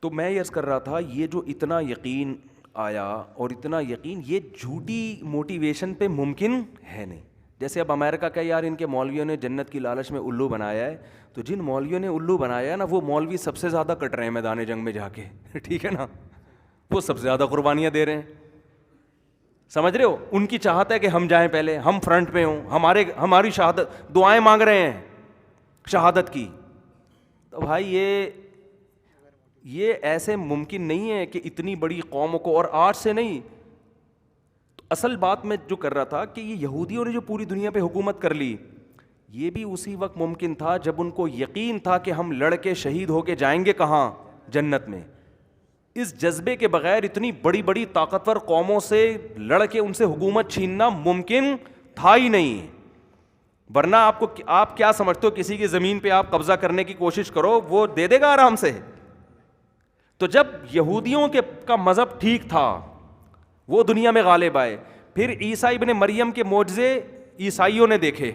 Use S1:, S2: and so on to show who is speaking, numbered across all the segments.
S1: تو میں یہ عرض کر رہا تھا یہ جو اتنا یقین آیا اور اتنا یقین یہ جھوٹی موٹیویشن پہ ممکن ہے نہیں. جیسے اب امریکہ کا یار ان کے مولویوں نے جنت کی لالچ میں الو بنایا ہے, تو جن مولویوں نے الو بنایا ہے نا وہ مولوی سب سے زیادہ کٹ رہے ہیں میدان جنگ میں جا کے, ٹھیک ہے نا, وہ سب سے زیادہ قربانیاں دے رہے ہیں. سمجھ رہے ہو, ان کی چاہت ہے کہ ہم جائیں پہلے, ہم فرنٹ پہ ہوں, ہماری شہادت, دعائیں مانگ رہے ہیں شہادت کی. تو بھائی یہ ایسے ممکن نہیں ہے کہ اتنی بڑی قوموں کو, اور آج سے نہیں. تو اصل بات میں جو کر رہا تھا کہ یہ یہودیوں نے جو پوری دنیا پہ حکومت کر لی, یہ بھی اسی وقت ممکن تھا جب ان کو یقین تھا کہ ہم لڑ کے شہید ہو کے جائیں گے کہاں, جنت میں. اس جذبے کے بغیر اتنی بڑی بڑی طاقتور قوموں سے لڑ کے ان سے حکومت چھیننا ممکن تھا ہی نہیں. ورنہ آپ کیا سمجھتے ہو, کسی کی زمین پہ آپ قبضہ کرنے کی کوشش کرو وہ دے دے گا آرام سے. تو جب یہودیوں کا مذہب ٹھیک تھا, وہ دنیا میں غالب آئے, پھر عیسیٰ ابن مریم کے معجزے عیسائیوں نے دیکھے.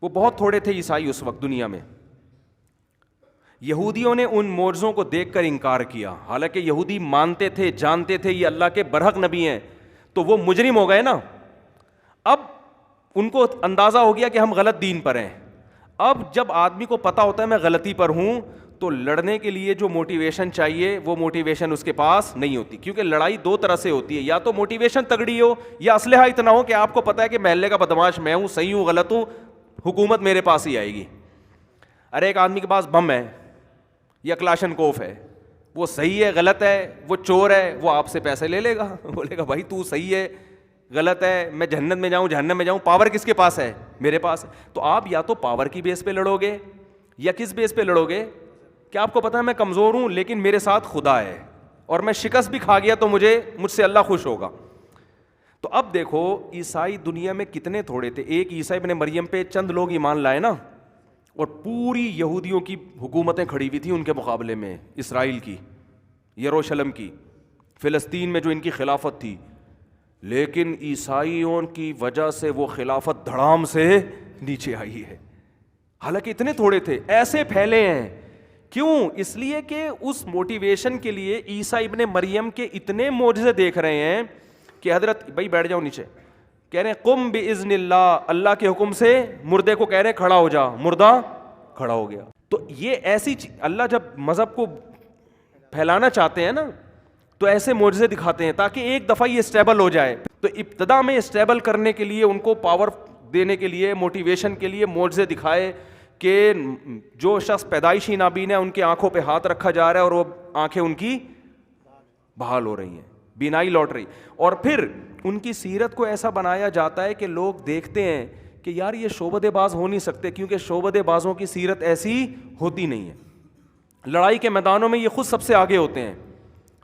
S1: وہ بہت تھوڑے تھے عیسائی اس وقت دنیا میں. یہودیوں نے ان معجزوں کو دیکھ کر انکار کیا, حالانکہ یہودی مانتے تھے, جانتے تھے یہ اللہ کے برحق نبی ہیں, تو وہ مجرم ہو گئے نا. اب ان کو اندازہ ہو گیا کہ ہم غلط دین پر ہیں. اب جب آدمی کو پتہ ہوتا ہے میں غلطی پر ہوں, تو لڑنے کے لیے جو موٹیویشن چاہیے وہ موٹیویشن اس کے پاس نہیں ہوتی. کیونکہ لڑائی دو طرح سے ہوتی ہے, یا تو موٹیویشن تگڑی ہو, یا اسلحہ اتنا ہو کہ آپ کو پتہ ہے کہ محلے کا بدماش میں ہوں, صحیح ہوں غلط ہوں, حکومت میرے پاس ہی آئے گی. ارے ایک آدمی کے پاس بم ہے یا کلاشن کوف ہے, وہ صحیح ہے غلط ہے, وہ چور ہے, وہ آپ سے پیسے لے لے گا, بولے گا بھائی تو صحیح ہے غلط ہے, میں جہنم میں جاؤں جہنم میں جاؤں, پاور کس کے پاس ہے, میرے پاس. تو آپ یا تو پاور کی بیس پہ لڑو گے, یا کس بیس پہ لڑو گے کہ آپ کو پتہ ہے میں کمزور ہوں لیکن میرے ساتھ خدا ہے, اور میں شکست بھی کھا گیا تو مجھ سے اللہ خوش ہوگا. تو اب دیکھو عیسائی دنیا میں کتنے تھوڑے تھے. ایک عیسیٰ ابن مریم پہ چند لوگ ایمان لائے نا, اور پوری یہودیوں کی حکومتیں کھڑی ہوئی تھیں ان کے مقابلے میں, اسرائیل کی, یروشلم کی, فلسطین میں جو ان کی خلافت تھی. لیکن عیسائیوں کی وجہ سے وہ خلافت دھڑام سے نیچے آئی ہے, حالانکہ اتنے تھوڑے تھے, ایسے پھیلے ہیں. کیوں؟ اس لیے کہ اس موٹیویشن کے لیے عیسیٰ ابن مریم کے اتنے معجزے دیکھ رہے ہیں کہ حضرت بھائی بیٹھ جاؤ نیچے, کہہ رہے ہیں قم باذن اللہ, اللہ کے حکم سے مردے کو کہہ رہے ہیں کھڑا ہو جا, مردہ کھڑا ہو گیا. تو یہ ایسی اللہ جب مذہب کو پھیلانا چاہتے ہیں نا تو ایسے معجزے دکھاتے ہیں تاکہ ایک دفعہ یہ اسٹیبل ہو جائے. تو ابتدا میں اسٹیبل کرنے کے لیے, ان کو پاور دینے کے لیے, موٹیویشن کے لیے معجزے دکھائے کہ جو شخص پیدائشی نابین ہے ان کی آنکھوں پہ ہاتھ رکھا جا رہا ہے اور وہ آنکھیں ان کی بحال ہو رہی ہیں, بینائی لوٹ رہی. اور پھر ان کی سیرت کو ایسا بنایا جاتا ہے کہ لوگ دیکھتے ہیں کہ یار یہ شعبدے باز ہو نہیں سکتے, کیونکہ شعبدے بازوں کی سیرت ایسی ہوتی نہیں ہے. لڑائی کے میدانوں میں یہ خود سب سے آگے ہوتے ہیں.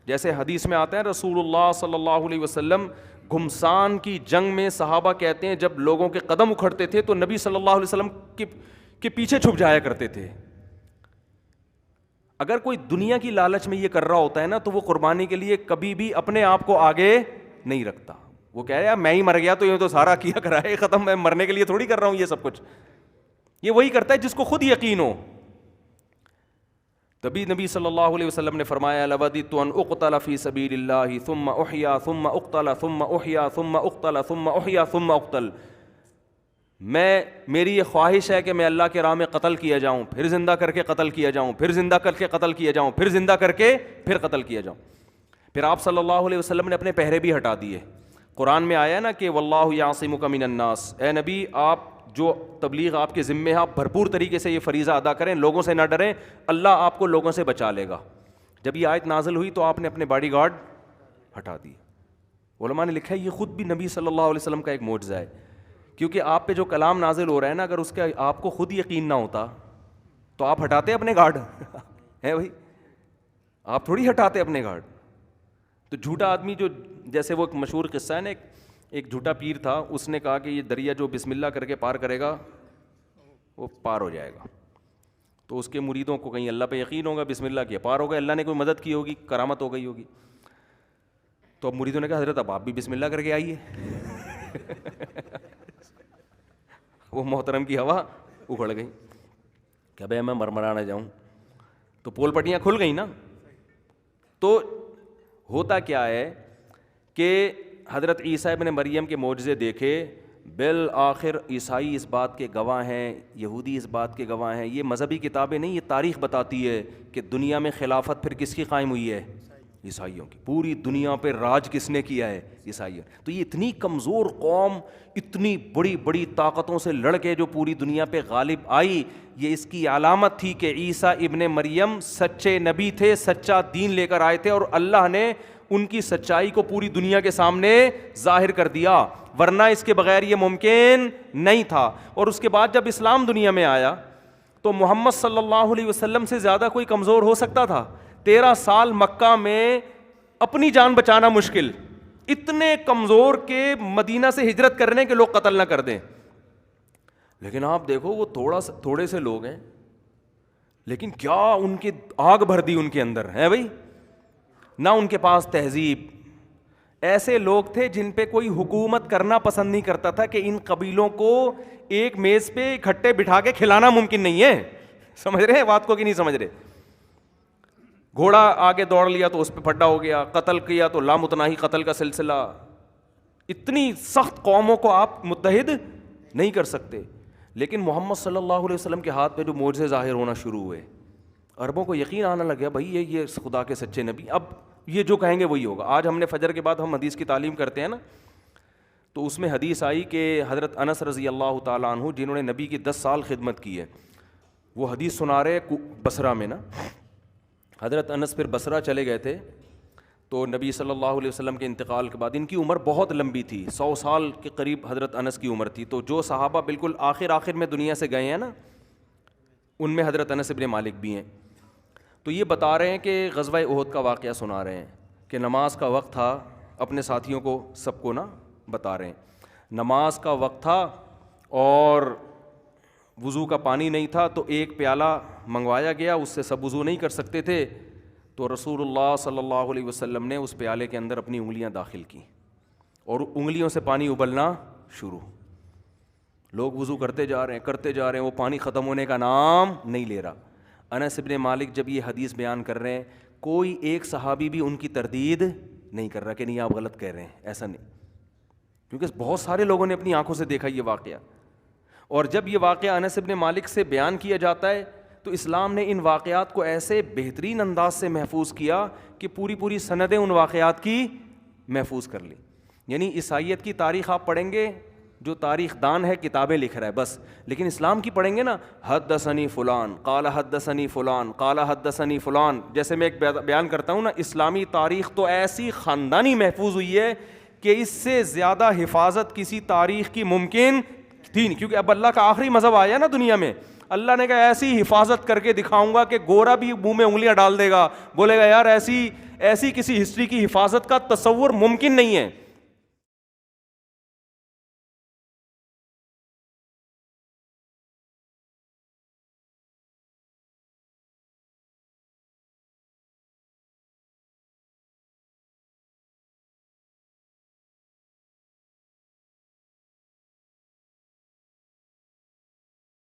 S1: جیسے حدیث میں آتا ہے رسول اللہ صلی اللہ علیہ وسلم گھمسان کی جنگ میں صحابہ کہتے ہیں جب لوگوں کے قدم اکھڑتے تھے تو نبی صلی اللہ علیہ وسلم کے پیچھے چھپ جایا کرتے تھے. اگر کوئی دنیا کی لالچ میں یہ کر رہا ہوتا ہے نا تو وہ قربانی کے لیے کبھی بھی اپنے آپ کو آگے نہیں رکھتا. وہ کہہ رہا ہے میں ہی مر گیا تو یہ تو سارا کیا کرا ہے ختم, میں مرنے کے لیے تھوڑی کر رہا ہوں یہ سب کچھ. یہ وہی کرتا ہے جس کو خود یقین ہو. تبھی نبی صلی اللہ علیہ وسلم نے فرمایا لوددت ان اقتل فی سبیل اللہ ثم احیا ثم اقتل ثم احیا ثم اقتل ثم احیا ثم اقتل. میری یہ خواہش ہے کہ میں اللہ کے راہ میں قتل کیا جاؤں, پھر زندہ کر کے قتل کیا جاؤں, پھر زندہ کر کے قتل کیا جاؤں, پھر زندہ کر کے پھر قتل کیا جاؤں. پھر آپ صلی اللہ علیہ وسلم نے اپنے پہرے بھی ہٹا دیے. قرآن میں آیا نا کہ واللہ یعصمک من الناس, اے نبی آپ جو تبلیغ آپ کے ذمے ہے آپ بھرپور طریقے سے یہ فریضہ ادا کریں, لوگوں سے نہ ڈریں, اللہ آپ کو لوگوں سے بچا لے گا. جب یہ آیت نازل ہوئی تو آپ نے اپنے باڈی گارڈ ہٹا دی. علماء نے لکھا ہے یہ خود بھی نبی صلی اللہ علیہ وسلم کا ایک معجزہ ہے, کیونکہ آپ پہ جو کلام نازل ہو رہا ہے نا اگر اس کا آپ کو خود یقین نہ ہوتا تو آپ ہٹاتے اپنے گارڈ ہے بھائی, آپ تھوڑی ہٹاتے اپنے گارڈ. تو جھوٹا آدمی جو, جیسے وہ ایک مشہور قصہ ہے نا, ایک جھوٹا پیر تھا, اس نے کہا کہ یہ دریا جو بسم اللہ کر کے پار کرے گا وہ پار ہو جائے گا. تو اس کے مریدوں کو کہیں اللہ پہ یقین ہوگا, بسم اللہ کیا پار ہو گیا, اللہ نے کوئی مدد کی ہوگی, کرامت ہو گئی ہوگی. تو اب مریدوں نے کہا حضرت اب آپ بھی بسم اللہ کر کے آئیے. وہ محترم کی ہوا اکھڑ گئی کہ بھائی میں مرمرا نہ جاؤں. تو پول پٹیاں کھل گئی نا, تو ہوتا کیا ہے کہ حضرت عیسیٰ ابن مریم کے معجزے دیکھے، بالآخر عیسائی اس بات کے گواہ ہیں، یہودی اس بات کے گواہ ہیں، یہ مذہبی کتابیں نہیں، یہ تاریخ بتاتی ہے کہ دنیا میں خلافت پھر کس کی قائم ہوئی ہے؟ عیسائیوں کی. پوری دنیا پہ راج کس نے کیا ہے؟ عیسائیوں. تو یہ اتنی کمزور قوم اتنی بڑی بڑی طاقتوں سے لڑ کے جو پوری دنیا پہ غالب آئی، یہ اس کی علامت تھی کہ عیسیٰ ابن مریم سچے نبی تھے، سچا دین لے کر آئے تھے، اور اللہ نے ان کی سچائی کو پوری دنیا کے سامنے ظاہر کر دیا، ورنہ اس کے بغیر یہ ممکن نہیں تھا. اور اس کے بعد جب اسلام دنیا میں آیا تو محمد صلی اللہ علیہ وسلم سے زیادہ کوئی کمزور ہو سکتا تھا؟ 13 سال مکہ میں اپنی جان بچانا مشکل، اتنے کمزور کہ مدینہ سے ہجرت کرنے کے لوگ قتل نہ کر دیں. لیکن آپ دیکھو وہ تھوڑے سے لوگ ہیں، لیکن کیا ان کی آگ بھر دی ان کے اندر ہے بھائی. نہ ان کے پاس تہذیب، ایسے لوگ تھے جن پہ کوئی حکومت کرنا پسند نہیں کرتا تھا کہ ان قبیلوں کو ایک میز پہ اکٹھے بٹھا کے کھلانا ممکن نہیں ہے. سمجھ رہے ہیں بات کو کہ نہیں سمجھ رہے؟ گھوڑا آگے دوڑ لیا تو اس پہ پھڈا ہو گیا، قتل کیا تو لامتناہی قتل کا سلسلہ. اتنی سخت قوموں کو آپ متحد نہیں کر سکتے. لیکن محمد صلی اللہ علیہ وسلم کے ہاتھ پہ جو معجزے ظاہر ہونا شروع ہوئے، عربوں کو یقین آنے لگا بھائی یہ خدا کے سچے نبی، اب یہ جو کہیں گے وہی ہوگا. آج ہم نے فجر کے بعد ہم حدیث کی تعلیم کرتے ہیں نا، تو اس میں حدیث آئی کہ حضرت انس رضی اللہ تعالیٰ عنہ جنہوں نے نبی کی 10 سال خدمت کی ہے، وہ حدیث سنا رہے بصرہ میں نا. حضرت انس پھر بصرہ چلے گئے تھے، تو نبی صلی اللہ علیہ وسلم کے انتقال کے بعد ان کی عمر بہت لمبی تھی، 100 سال کے قریب حضرت انس کی عمر تھی. تو جو صحابہ بالکل آخر میں دنیا سے گئے ہیں نا، ان میں حضرت انس ابن مالک بھی ہیں. تو یہ بتا رہے ہیں کہ غزوہ احد کا واقعہ سنا رہے ہیں کہ نماز کا وقت تھا، اپنے ساتھیوں کو سب کو نا بتا رہے ہیں، نماز کا وقت تھا اور وضو کا پانی نہیں تھا، تو ایک پیالہ منگوایا گیا، اس سے سب وضو نہیں کر سکتے تھے. تو رسول اللہ صلی اللہ علیہ وسلم نے اس پیالے کے اندر اپنی انگلیاں داخل کی اور انگلیوں سے پانی ابلنا شروع. لوگ وضو کرتے جا رہے ہیں، وہ پانی ختم ہونے کا نام نہیں لے رہا. انس ابن مالک جب یہ حدیث بیان کر رہے ہیں، کوئی ایک صحابی بھی ان کی تردید نہیں کر رہا کہ نہیں آپ غلط کہہ رہے ہیں، ایسا نہیں، کیونکہ بہت سارے لوگوں نے اپنی آنکھوں سے دیکھا یہ واقعہ. اور جب یہ واقعہ انس ابن مالک سے بیان کیا جاتا ہے تو اسلام نے ان واقعات کو ایسے بہترین انداز سے محفوظ کیا کہ پوری سندیں ان واقعات کی محفوظ کر لی. یعنی عیسائیت کی تاریخ آپ پڑھیں گے، جو تاریخ دان ہے کتابیں لکھ رہا ہے بس، لیکن اسلام کی پڑھیں گے نا، حدثنی فلان قال حدثنی فلان قال حدثنی فلان. جیسے میں ایک بیان کرتا ہوں نا، اسلامی تاریخ تو ایسی خاندانی محفوظ ہوئی ہے کہ اس سے زیادہ حفاظت کسی تاریخ کی ممکن تھی نہیں، کیونکہ اب اللہ کا آخری مذہب آیا نا دنیا میں. اللہ نے کہا ایسی حفاظت کر کے دکھاؤں گا کہ گورا بھی منہ میں انگلیاں ڈال دے گا، بولے گا یار ایسی کسی ہسٹری کی حفاظت کا تصور ممکن نہیں ہے.